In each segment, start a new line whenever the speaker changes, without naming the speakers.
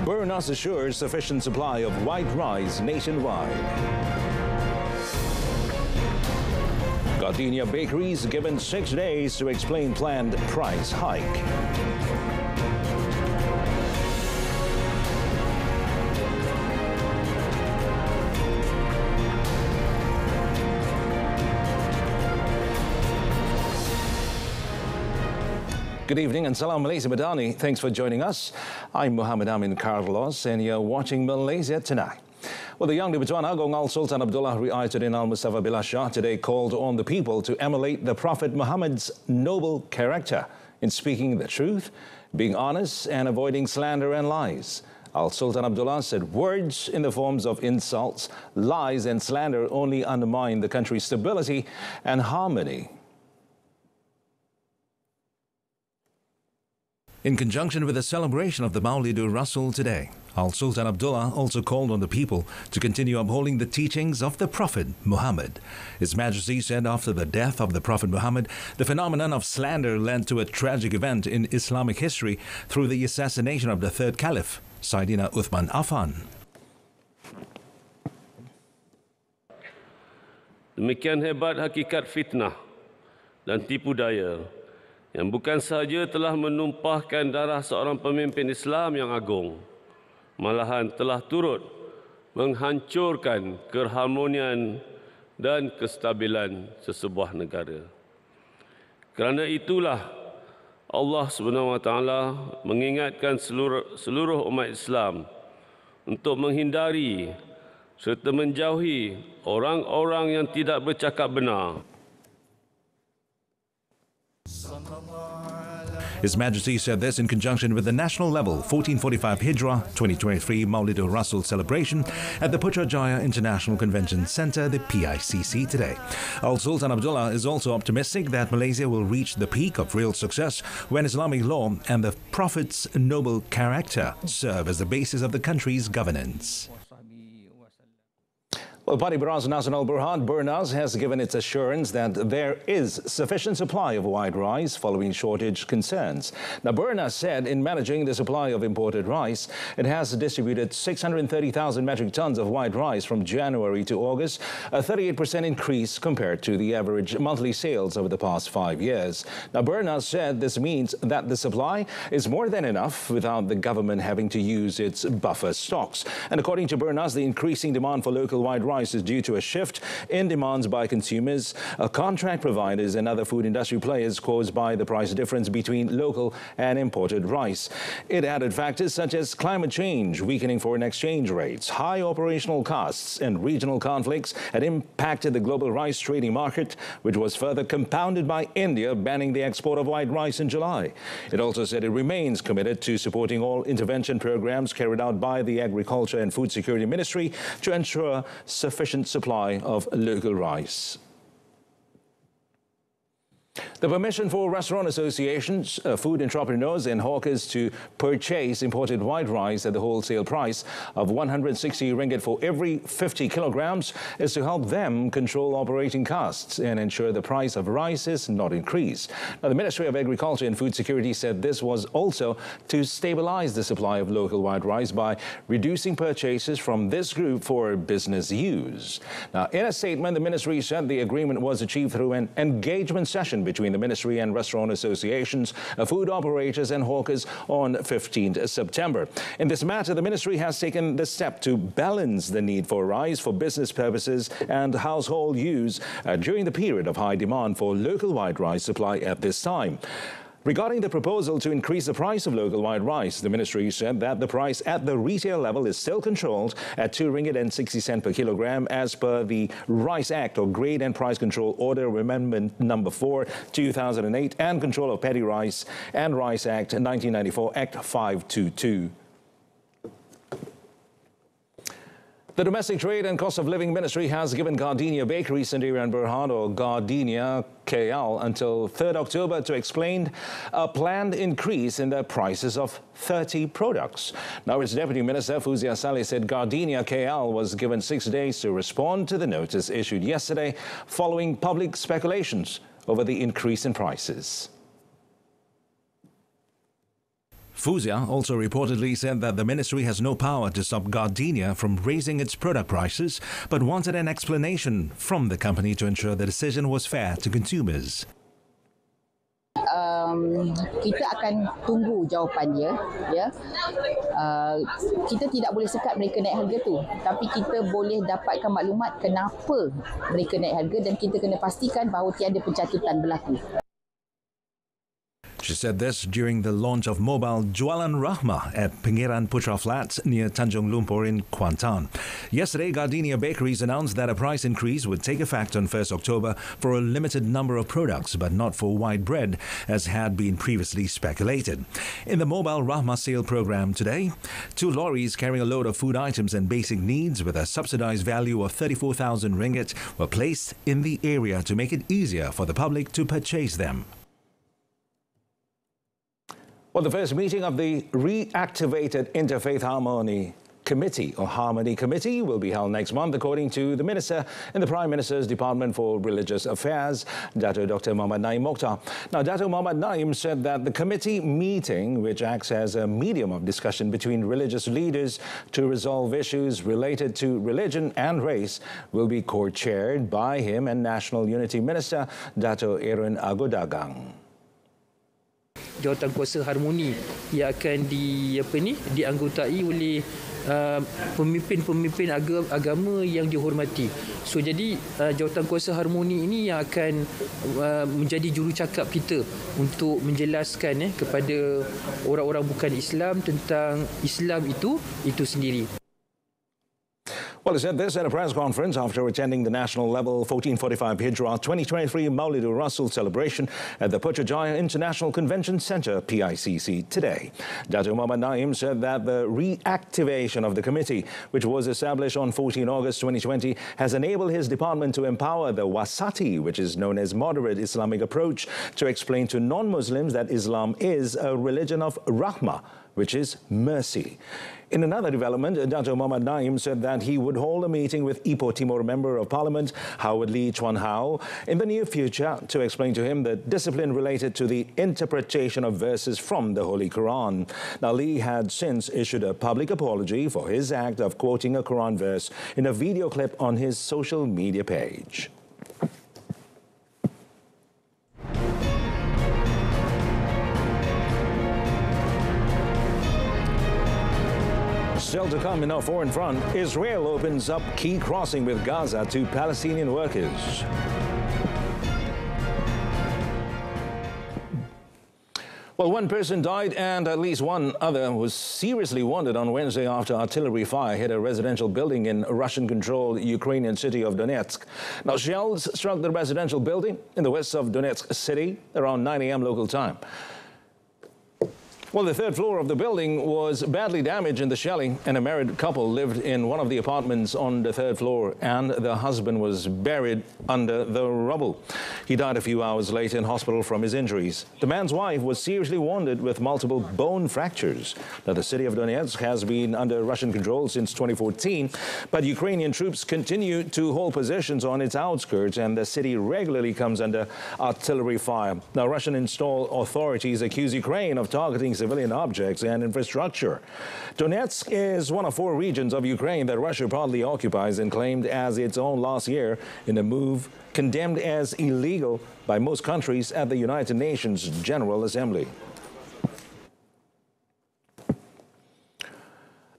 Bernama assures sufficient supply of white rice nationwide. Gardenia bakeries given 6 days to explain planned price hike. Good evening and Salam Malaysia Madani. Thanks for joining us. I'm Muhammad Amin Carlos and you're watching Malaysia Tonight. Well, the young Dipertuan Agong Sultan Abdullah Riayatuddin Al-Mustafa Billah Shah today called on the people to emulate the Prophet Muhammad's noble character in speaking the truth, being honest and avoiding slander and lies. Al-Sultan Abdullah said words in the forms of insults, lies and slander only undermine the country's stability and harmony. In conjunction with the celebration of the Maulidur Rasul today, Al-Sultan Abdullah also called on the people to continue upholding the teachings of the Prophet Muhammad. His Majesty said after the death of the Prophet Muhammad, the phenomenon of slander led to a tragic event in Islamic history through the assassination of the third Caliph, Sayyidina Uthman Affan.
Demikian hebat hakikat fitnah dan tipu daya yang bukan sahaja telah menumpahkan darah seorang pemimpin Islam yang agung, malahan telah turut menghancurkan keharmonian dan kestabilan sesebuah negara. Kerana itulah Allah SWT mengingatkan seluruh umat Islam untuk menghindari serta menjauhi orang-orang yang tidak bercakap benar.
His Majesty said this in conjunction with the national level 1445 Hijrah 2023 Maulidur Rasul celebration at the Putrajaya International Convention Centre, the PICC, today. Al-Sultan Abdullah is also optimistic that Malaysia will reach the peak of real success when Islamic law and the Prophet's noble character serve as the basis of the country's governance. Well, Parti Beras Nasional Berhad, Bernas, has given its assurance that there is sufficient supply of white rice following shortage concerns. Now, Bernas said in managing the supply of imported rice, it has distributed 630,000 metric tons of white rice from January to August, a 38% increase compared to the average monthly sales over the past 5 years. Now, Bernas said this means that the supply is more than enough without the government having to use its buffer stocks. And according to Bernas, the increasing demand for local white rice is due to a shift in demands by consumers, contract providers and other food industry players caused by the price difference between local and imported rice. It added factors such as climate change, weakening foreign exchange rates, high operational costs and regional conflicts had impacted the global rice trading market, which was further compounded by India banning the export of white rice in July. It also said it remains committed to supporting all intervention programs carried out by the Agriculture and Food Security Ministry to ensure sufficient supply of local rice. The permission for restaurant associations, food entrepreneurs and hawkers to purchase imported white rice at the wholesale price of 160 ringgit for every 50 kilograms is to help them control operating costs and ensure the price of rice is not increased. Now, the Ministry of Agriculture and Food Security said this was also to stabilize the supply of local white rice by reducing purchases from this group for business use. Now, in a statement, the ministry said the agreement was achieved through an engagement session between the Ministry and restaurant associations, food operators and hawkers on 15th September. In this matter, the ministry has taken the step to balance the need for rice for business purposes and household use during the period of high demand for local white rice supply at this time. Regarding the proposal to increase the price of local white rice, the ministry said that the price at the retail level is still controlled at 2 ringgit and 60 cents per kilogram as per the Rice Act or Grade and Price Control Order Amendment Number 4, 2008 and Control of Petty Rice and Rice Act 1994 Act 522. The Domestic Trade and Cost of Living Ministry has given Gardenia Bakery, Sendirian Berhad or Gardenia KL until 3rd October to explain a planned increase in the prices of 30 products. Now, its Deputy Minister, Fuzia Saleh, said Gardenia KL was given 6 days to respond to the notice issued yesterday following public speculations over the increase in prices. Fuzia also reportedly said that the ministry has no power to stop Gardenia from raising its product prices, but wanted an explanation from the company to ensure the decision was fair to consumers.
Kita akan tunggu jawapan dia, ya. Kita tidak boleh sekat mereka naik harga tu, tapi kita boleh dapatkan maklumat kenapa mereka naik harga dan kita kena pastikan bahawa tiada pencatutan berlaku.
She said this during the launch of mobile Jualan Rahmah at Pengiran Putra Flats near Tanjung Lumpur in Kuantan. Yesterday, Gardenia Bakeries announced that a price increase would take effect on 1st October for a limited number of products, but not for white bread, as had been previously speculated. In the mobile Rahmah sale program today, 2 lorries carrying a load of food items and basic needs with a subsidized value of 34,000 ringgit were placed in the area to make it easier for the public to purchase them. Well, the first meeting of the reactivated Interfaith Harmony Committee will be held next month, according to the Minister in the Prime Minister's Department for Religious Affairs, Dato Dr. Muhammad Naim Mokhtar. Now, Dato Muhammad Naim said that the committee meeting, which acts as a medium of discussion between religious leaders to resolve issues related to religion and race, will be co-chaired by him and National Unity Minister, Dato Aaron Agodagang.
Jawatankuasa harmoni yang akan dianggotai oleh pemimpin-pemimpin agama yang dihormati. So jadi jawatankuasa harmoni ini yang akan menjadi jurucakap kita untuk menjelaskan kepada orang-orang bukan Islam tentang Islam itu sendiri.
Well, he said this at a press conference after attending the national level 1445 Hijrah 2023 Maulidur Rasul celebration at the Putrajaya International Convention Centre, PICC, today. Dato Muhammad Naim said that the reactivation of the committee, which was established on 14 August 2020, has enabled his department to empower the Wasati, which is known as moderate Islamic approach, to explain to non-Muslims that Islam is a religion of rahmah, which is mercy. In another development, Dato Muhammad Naim said that he would hold a meeting with Ipoh Timur Member of Parliament, Howard Lee Chuan Hao, in the near future to explain to him the discipline related to the interpretation of verses from the Holy Quran. Now, Lee had since issued a public apology for his act of quoting a Quran verse in a video clip on his social media page. Still to come in our foreign front, Israel opens up key crossing with Gaza to Palestinian workers. Well, one person died and at least one other was seriously wounded on Wednesday after artillery fire hit a residential building in Russian-controlled Ukrainian city of Donetsk. Now, shells struck the residential building in the west of Donetsk city around 9 a.m. local time. Well, the third floor of the building was badly damaged in the shelling, and a married couple lived in one of the apartments on the third floor, and the husband was buried under the rubble. He died a few hours later in hospital from his injuries. The man's wife was seriously wounded with multiple bone fractures. Now, the city of Donetsk has been under Russian control since 2014, but Ukrainian troops continue to hold positions on its outskirts, and the city regularly comes under artillery fire. Now, Russian-installed authorities accuse Ukraine of targeting civilian objects and infrastructure. Donetsk is one of 4 regions of Ukraine that Russia partly occupies and claimed as its own last year in a move condemned as illegal by most countries at the United Nations General Assembly.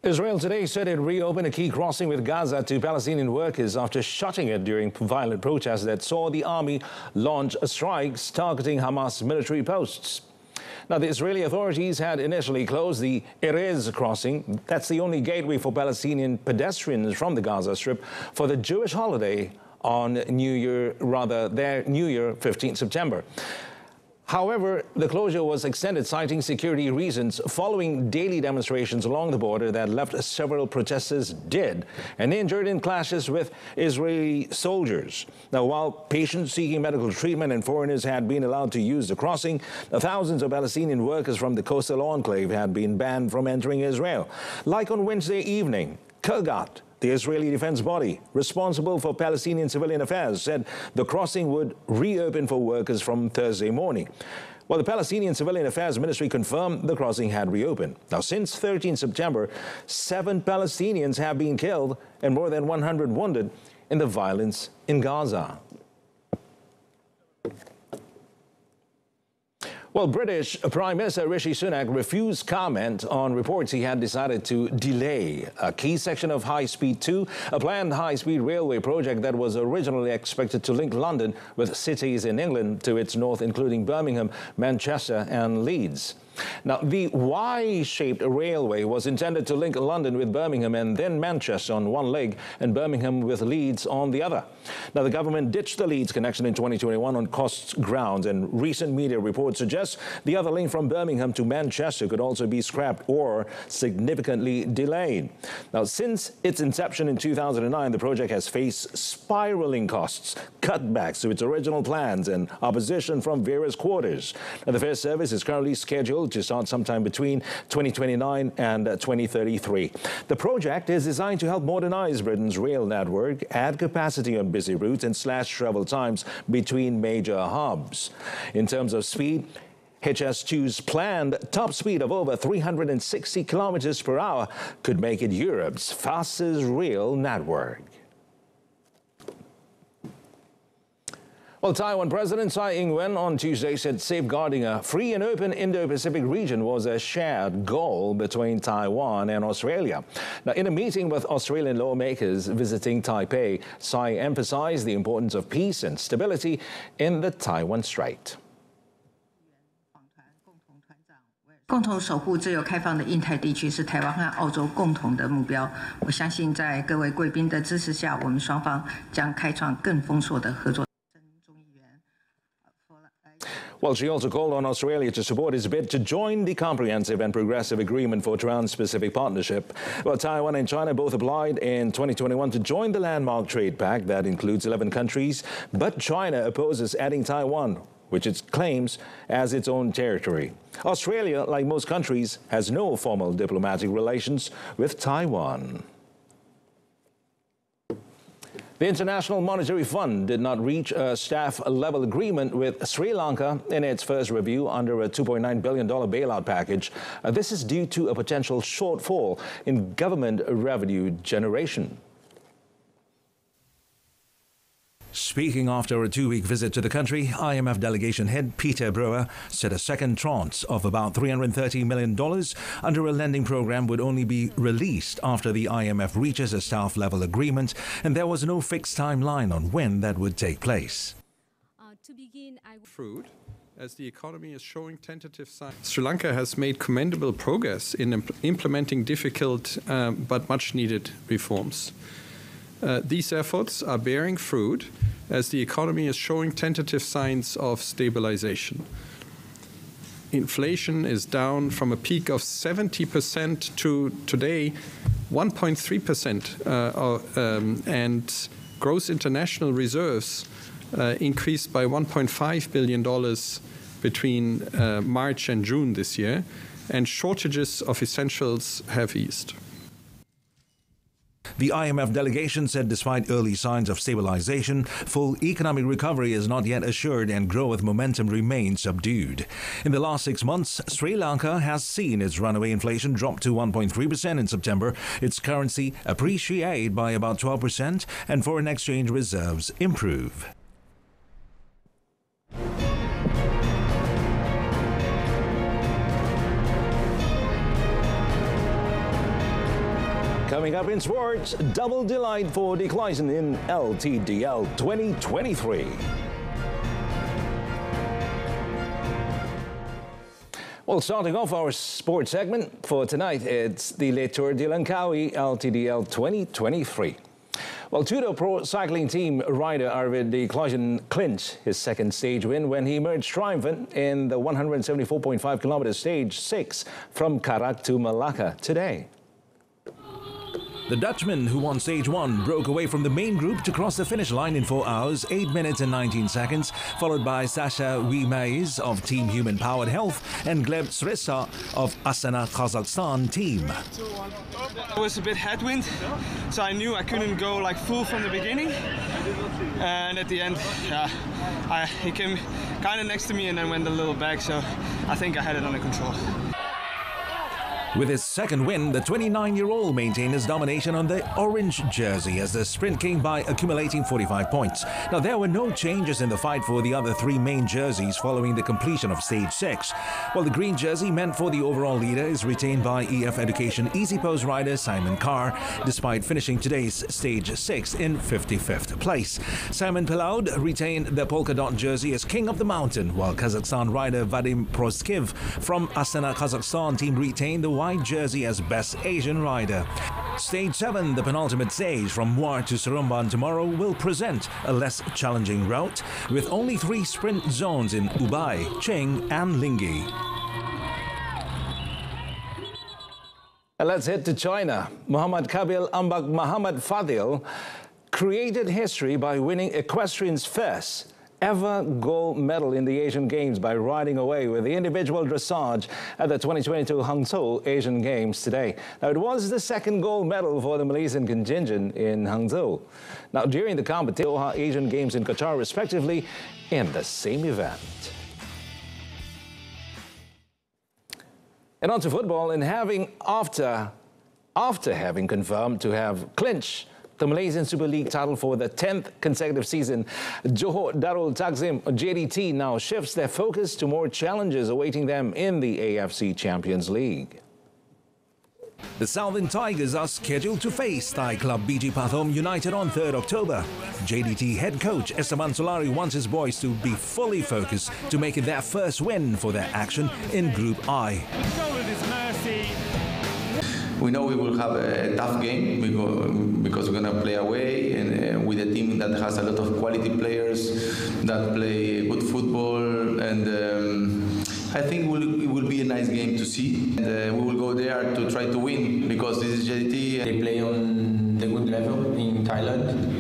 Israel today said it reopened a key crossing with Gaza to Palestinian workers after shutting it during violent protests that saw the army launch strikes targeting Hamas military posts. Now, the Israeli authorities had initially closed the Erez crossing. That's the only gateway for Palestinian pedestrians from the Gaza Strip for the Jewish holiday on their New Year, 15th September. However, the closure was extended, citing security reasons, following daily demonstrations along the border that left several protesters dead and injured in clashes with Israeli soldiers. Now, while patients seeking medical treatment and foreigners had been allowed to use the crossing, thousands of Palestinian workers from the coastal enclave had been banned from entering Israel. Like on Wednesday evening, Kurgat, the Israeli defense body responsible for Palestinian civilian affairs, said the crossing would reopen for workers from Thursday morning. Well, the Palestinian Civilian Affairs Ministry confirmed the crossing had reopened. Now, since 13 September, 7 Palestinians have been killed and more than 100 wounded in the violence in Gaza. Well, British Prime Minister Rishi Sunak refused comment on reports he had decided to delay a key section of High Speed 2, a planned high-speed railway project that was originally expected to link London with cities in England to its north, including Birmingham, Manchester and Leeds. Now, the Y-shaped railway was intended to link London with Birmingham and then Manchester on one leg and Birmingham with Leeds on the other. Now, the government ditched the Leeds connection in 2021 on cost grounds, and recent media reports suggest the other link from Birmingham to Manchester could also be scrapped or significantly delayed. Now, since its inception in 2009, the project has faced spiraling costs, cutbacks to its original plans and opposition from various quarters. Now, the first service is currently scheduled to start sometime between 2029 and 2033. The project is designed to help modernize Britain's rail network, add capacity on busy routes and slash travel times between major hubs. In terms of speed, HS2's planned top speed of over 360 kilometers per hour could make it Europe's fastest rail network. Well, Taiwan President Tsai Ing-wen on Tuesday said safeguarding a free and open Indo-Pacific region was a shared goal between Taiwan and Australia. Now, in a meeting with Australian lawmakers visiting Taipei, Tsai emphasized the importance of peace and stability in the Taiwan Strait.
共同守护自由开放的印太地区是台湾和澳洲共同的目标。我相信在各位贵宾的支持下，我们双方将开创更丰硕的合作。
Well, she also called on Australia to support its bid to join the Comprehensive and Progressive Agreement for Trans-Pacific Partnership. Well, Taiwan and China both applied in 2021 to join the landmark trade pact that includes 11 countries, but China opposes adding Taiwan, which it claims as its own territory. Australia, like most countries, has no formal diplomatic relations with Taiwan. The International Monetary Fund did not reach a staff-level agreement with Sri Lanka in its first review under a $2.9 billion bailout package. This is due to a potential shortfall in government revenue generation. Speaking after a 2-week visit to the country, IMF delegation head Peter Brewer said a second tranche of about $330 million under a lending program would only be released after the IMF reaches a staff-level agreement, and there was no fixed timeline on when that would take place.
To begin,
fruit, as the economy is showing tentative signs. Sri Lanka has made commendable progress in implementing difficult but much-needed reforms. These efforts are bearing fruit as the economy is showing tentative signs of stabilization. Inflation is down from a peak of 70% to today 1.3%, and gross international reserves increased by $1.5 billion between March and June this year, and shortages of essentials have eased.
The IMF delegation said despite early signs of stabilization, full economic recovery is not yet assured and growth momentum remains subdued. In the last 6 months, Sri Lanka has seen its runaway inflation drop to 1.3% in September, its currency appreciate by about 12%, and foreign exchange reserves improve. Coming up in sports, double delight for the Equestrian in LTDL 2023. Well, starting off our sports segment for tonight, it's the Le Tour de Langkawi LTDL 2023. Well, Tudor Pro Cycling Team rider Arvid de Kloijen clinched his second stage win when he emerged triumphant in the 174.5 kilometer stage 6 from Karak to Malacca today. The Dutchman, who won stage 1, broke away from the main group to cross the finish line in 4 hours, 8 minutes and 19 seconds, followed by Sasha Wiemais of Team Human Powered Health and Gleb Sresa of Astana Kazakhstan team.
It was a bit headwind, so I knew I couldn't go like full from the beginning. And at the end, yeah, he came kind of next to me and then went a little back, so I think I had it under control.
With his second win, the 29-year-old maintained his domination on the orange jersey as the sprint came by accumulating 45 points. Now, there were no changes in the fight for the other three main jerseys following the completion of Stage 6. While the green jersey meant for the overall leader is retained by EF Education Easy Post rider Simon Carr, despite finishing today's Stage 6 in 55th place. Simon Pilaud retained the polka dot jersey as King of the Mountain, while Kazakhstan rider Vadim Proskiv from Astana, Kazakhstan team retained the white jersey as Best Asian Rider. Stage 7, the penultimate stage from Muar to Seremban tomorrow, will present a less challenging route with only 3 sprint zones in Ubay, Cheng and Lingi. And let's head to China. Muhammad Kabil Ambak Muhammad Fadil created history by winning Equestrian's first ever gold medal in the Asian Games by riding away with the individual dressage at the 2022 Hangzhou Asian Games today. Now, it was the second gold medal for the Malaysian contingent in Hangzhou. Now, during the competition, Doha Asian Games in Qatar, respectively, in the same event. And on to football, and after having confirmed to have clinched the Malaysian Super League title for the 10th consecutive season, Johor Darul Takzim JDT now shifts their focus to more challenges awaiting them in the AFC Champions League. The Southern Tigers are scheduled to face Thai club BG Pathum United on 3rd October. JDT head coach Esteban Solari wants his boys to be fully focused to make it their first win for their action in Group I.
We know we will have a tough game because we're going to play away and with a team that has a lot of quality players that play good football, and I think it will be a nice game to see. And we will go there to try to win because this is JDT.
They play on the good level in Thailand,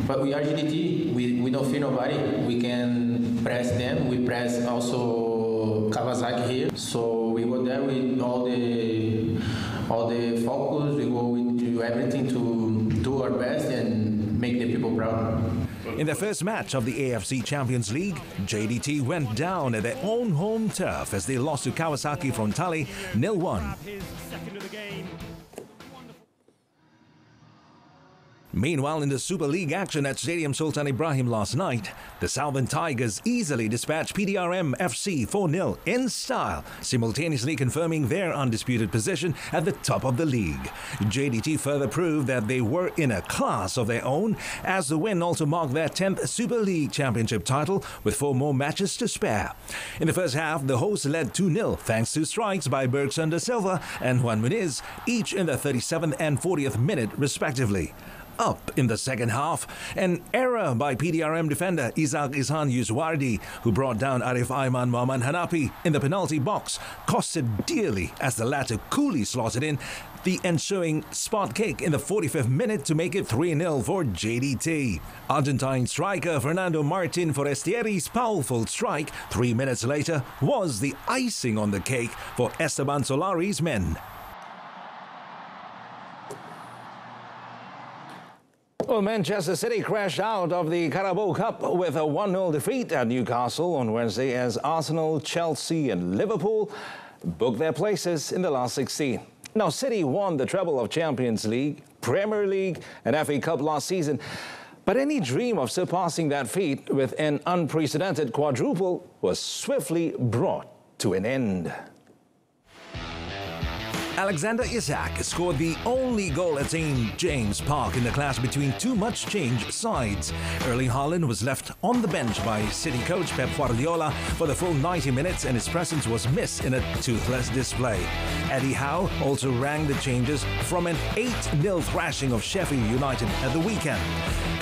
but we are JDT. We don't fear nobody. We can press them. We press also Kawasaki here. So we go there with all the focus. We go into everything to do our best and make the people proud.
In their first match of the AFC Champions League, JDT went down at their own home turf as they lost to Kawasaki Frontale 0-1. Meanwhile, in the Super League action at Stadium Sultan Ibrahim last night, the Southern Tigers easily dispatched PDRM FC 4-0 in style, simultaneously confirming their undisputed position at the top of the league. JDT further proved that they were in a class of their own, as the win also marked their 10th Super League Championship title with 4 more matches to spare. In the first half, the hosts led 2-0 thanks to strikes by Bergson da Silva and Juan Muniz, each in the 37th and 40th minute respectively. Up in the second half, an error by PDRM defender Isaac Ishan Yuswardi, who brought down Arif Aiman Muhammad Hanapi in the penalty box, costed dearly as the latter coolly slotted in the ensuing spot kick in the 45th minute to make it 3-0 for JDT. Argentine striker Fernando Martin Forestieri's powerful strike 3 minutes later was the icing on the cake for Esteban Solari's men. Well, Manchester City crashed out of the Carabao Cup with a 1-0 defeat at Newcastle on Wednesday as Arsenal, Chelsea and Liverpool booked their places in the last 16. Now, City won the treble of Champions League, Premier League and FA Cup last season, but any dream of surpassing that feat with an unprecedented quadruple was swiftly brought to an end. Alexander Isak scored the only goal at St. James Park in the clash between two much-changed sides. Erling Haaland was left on the bench by City coach Pep Guardiola for the full 90 minutes and his presence was missed in a toothless display. Eddie Howe also rang the changes from an 8-0 thrashing of Sheffield United at the weekend.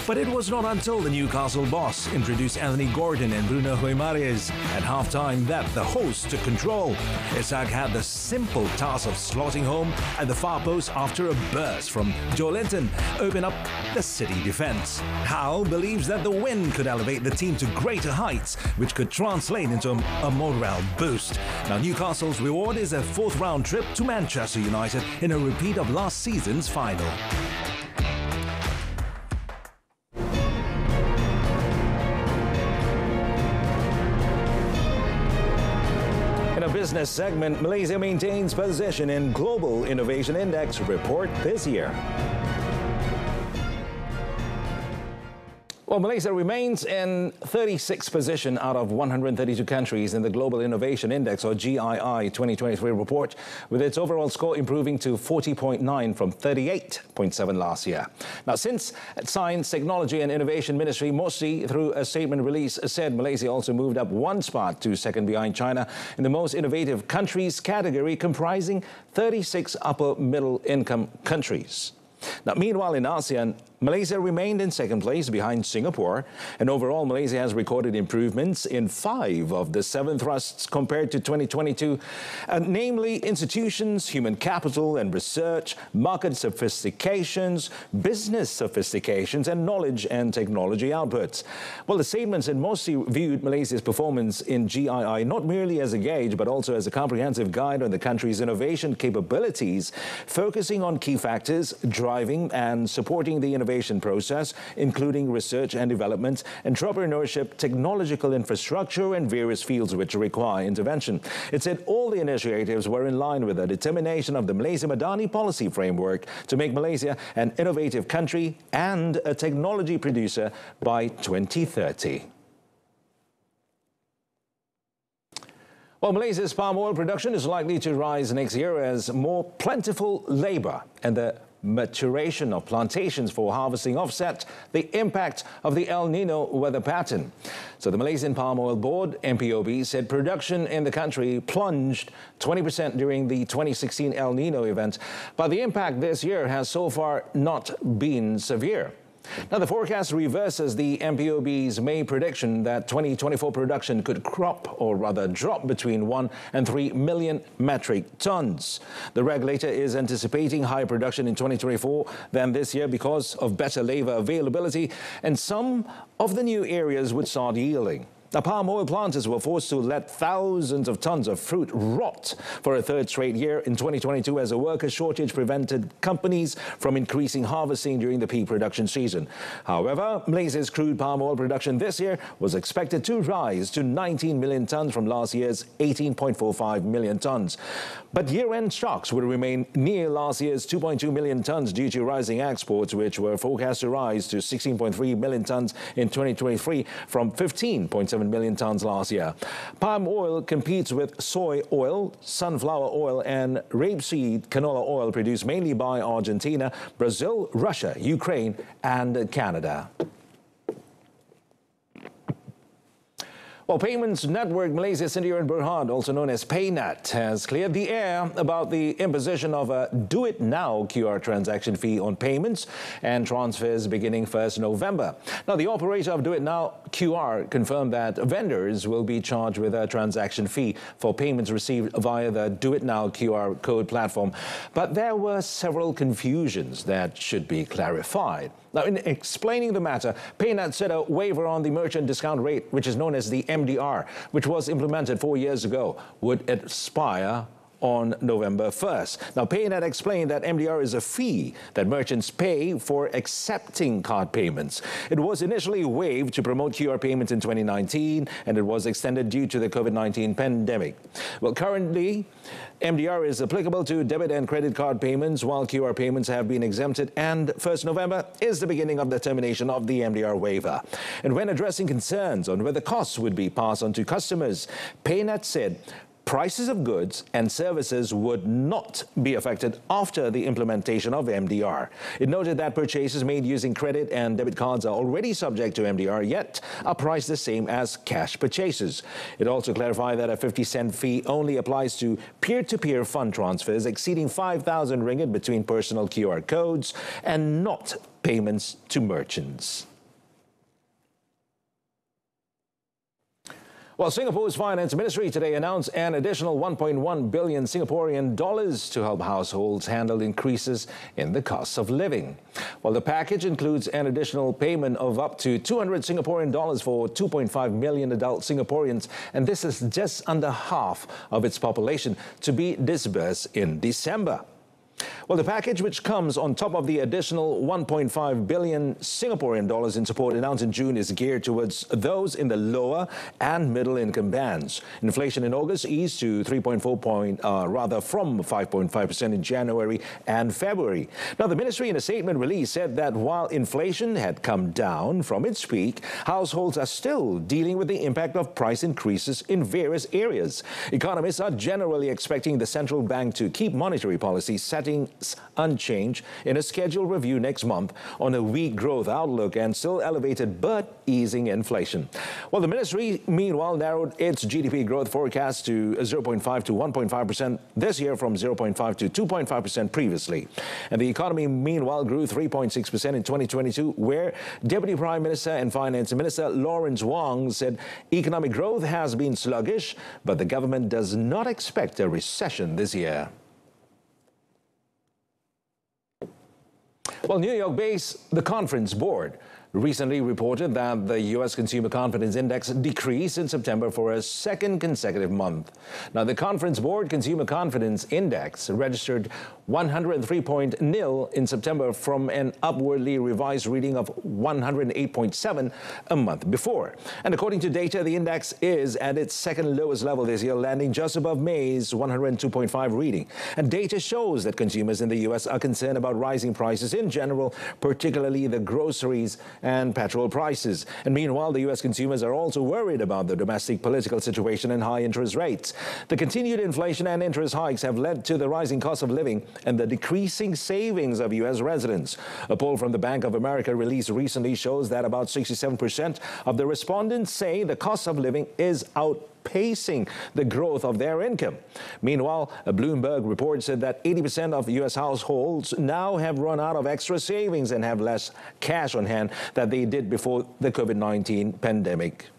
But it was not until the Newcastle boss introduced Anthony Gordon and Bruno Guimaraes at halftime that the hosts took control. Isak had the simple task of slotting home at the far post after a burst from Joe Linton opened up the City defence. Howe believes that the win could elevate the team to greater heights, which could translate into a morale boost. Now, Newcastle's reward is a 4th round trip to Manchester United in a repeat of last season's final. business segment, Malaysia maintains position in Global Innovation Index report this year. Well, Malaysia remains in 36th position out of 132 countries in the Global Innovation Index, or GII 2023 report, with its overall score improving to 40.9 from 38.7 last year. Now, since Science, Technology and Innovation Ministry, MOSI, through a statement release, said Malaysia also moved up one spot to second behind China in the most innovative countries category, comprising 36 upper middle income countries. Now, meanwhile, in ASEAN, Malaysia remained in second place behind Singapore, and overall Malaysia has recorded improvements in 5 of the 7 thrusts compared to 2022, namely institutions, human capital and research, market sophistications, business sophistications, and knowledge and technology outputs. Well, the statements in MOSI viewed Malaysia's performance in GII not merely as a gauge, but also as a comprehensive guide on the country's innovation capabilities, focusing on key factors driving and supporting the innovation process, including research and development, entrepreneurship, technological infrastructure, and various fields which require intervention. It said all the initiatives were in line with the determination of the Malaysia Madani policy framework to make Malaysia an innovative country and a technology producer by 2030. Well, Malaysia's palm oil production is likely to rise next year as more plentiful labour and the maturation of plantations for harvesting offset the impact of the El Nino weather pattern. So the Malaysian Palm Oil Board, MPOB, said production in the country plunged 20% during the 2016 El Nino event, but the impact this year has so far not been severe. Now, the forecast reverses the MPOB's May prediction that 2024 production could drop between 1 and 3 million metric tons. The regulator is anticipating higher production in 2024 than this year because of better labour availability, and some of the new areas would start yielding. Now, palm oil planters were forced to let thousands of tons of fruit rot for a third straight year in 2022 as a worker shortage prevented companies from increasing harvesting during the peak production season. However, Malaysia's crude palm oil production this year was expected to rise to 19 million tons from last year's 18.45 million tons. But year-end stocks will remain near last year's 2.2 million tons due to rising exports, which were forecast to rise to 16.3 million tons in 2023 from 15.7 million tons last year. Palm oil competes with soy oil, sunflower oil and rapeseed canola oil produced mainly by Argentina, Brazil, Russia, Ukraine and Canada. Well, Payments Network Malaysia Sdn Berhad, also known as Paynet, has cleared the air about the imposition of a do-it-now QR transaction fee on payments and transfers beginning 1st November. Now, the operator of Do-It-Now QR confirmed that vendors will be charged with a transaction fee for payments received via the Do-It-Now QR code platform. But there were several confusions that should be clarified. Now, in explaining the matter, Paynet said a waiver on the merchant discount rate, which is known as the MDR, which was implemented 4 years ago, would expire on November 1st. Now, Paynet explained that MDR is a fee that merchants pay for accepting card payments. It was initially waived to promote QR payments in 2019, and it was extended due to the COVID-19 pandemic. Well, currently, MDR is applicable to debit and credit card payments, while QR payments have been exempted, and 1st November is the beginning of the termination of the MDR waiver. And when addressing concerns on whether costs would be passed on to customers, Paynet said prices of goods and services would not be affected after the implementation of MDR. It noted that purchases made using credit and debit cards are already subject to MDR, yet are priced the same as cash purchases. It also clarified that a 50-cent fee only applies to peer-to-peer fund transfers exceeding 5,000 ringgit between personal QR codes and not payments to merchants. Well, Singapore's Finance Ministry today announced an additional 1.1 billion Singaporean dollars to help households handle increases in the cost of living. Well, the package includes an additional payment of up to 200 Singaporean dollars for 2.5 million adult Singaporeans, and this is just under half of its population, to be disbursed in December. Well, the package, which comes on top of the additional 1.5 billion Singaporean dollars in support announced in June, is geared towards those in the lower and middle income bands. Inflation in August eased to 3.4 from 5.5% in January and February. Now, the ministry in a statement released said that while inflation had come down from its peak, households are still dealing with the impact of price increases in various areas. Economists are generally expecting the central bank to keep monetary policy settings unchanged in a scheduled review next month on a weak growth outlook and still elevated but easing inflation. Well, the ministry, meanwhile, narrowed its GDP growth forecast to 0.5 to 1.5% this year from 0.5 to 2.5% previously. And the economy, meanwhile, grew 3.6% in 2022, where Deputy Prime Minister and Finance Minister Lawrence Wong said economic growth has been sluggish, but the government does not expect a recession this year. Well, New York-based The Conference Board recently reported that the U.S. Consumer Confidence Index decreased in September for a second consecutive month. Now, the Conference Board Consumer Confidence Index registered 103.0 in September from an upwardly revised reading of 108.7 a month before. And according to data, the index is at its second lowest level this year, landing just above May's 102.5 reading. And data shows that consumers in the U.S. are concerned about rising prices in general, particularly the groceries and petrol prices. And meanwhile, the U.S. consumers are also worried about the domestic political situation and high interest rates. The continued inflation and interest hikes have led to the rising cost of living and the decreasing savings of U.S. residents. A poll from the Bank of America released recently shows that about 67% of the respondents say the cost of living is outpacing the growth of their income. Meanwhile, a Bloomberg report said that 80% of U.S. households now have run out of extra savings and have less cash on hand than they did before the COVID-19 pandemic.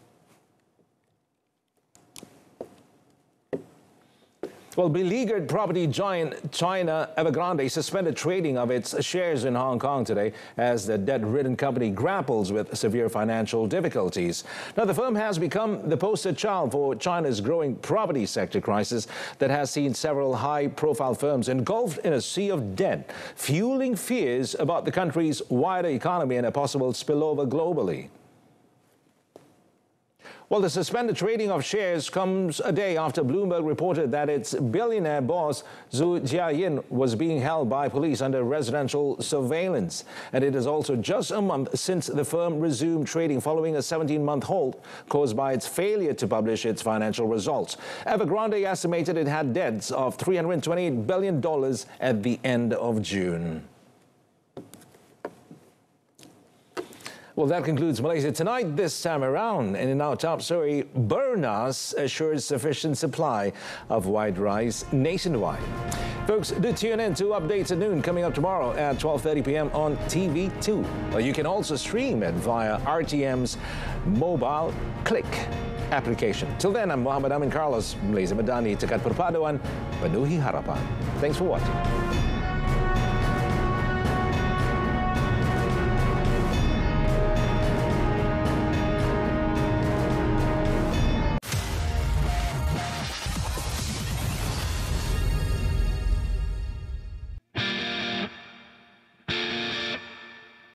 Well, beleaguered property giant China Evergrande suspended trading of its shares in Hong Kong today as the debt-ridden company grapples with severe financial difficulties. Now, the firm has become the poster child for China's growing property sector crisis that has seen several high-profile firms engulfed in a sea of debt, fueling fears about the country's wider economy and a possible spillover globally. Well, the suspended trading of shares comes a day after Bloomberg reported that its billionaire boss, Zhu Jiayin, was being held by police under residential surveillance. And it is also just a month since the firm resumed trading following a 17-month halt caused by its failure to publish its financial results. Evergrande estimated it had debts of $328 billion at the end of June. Well, that concludes Malaysia Tonight this time around. And in our top story, Bernama assures sufficient supply of white rice nationwide. Folks, do tune in to Updates at Noon coming up tomorrow at 12:30 p.m. on TV2. You can also stream it via RTM's mobile Click application. Till then, I'm Muhammad Amin Carlos, Malaysia Madani, Tekat Perpaduan, Penuhi Harapan. Thanks for watching.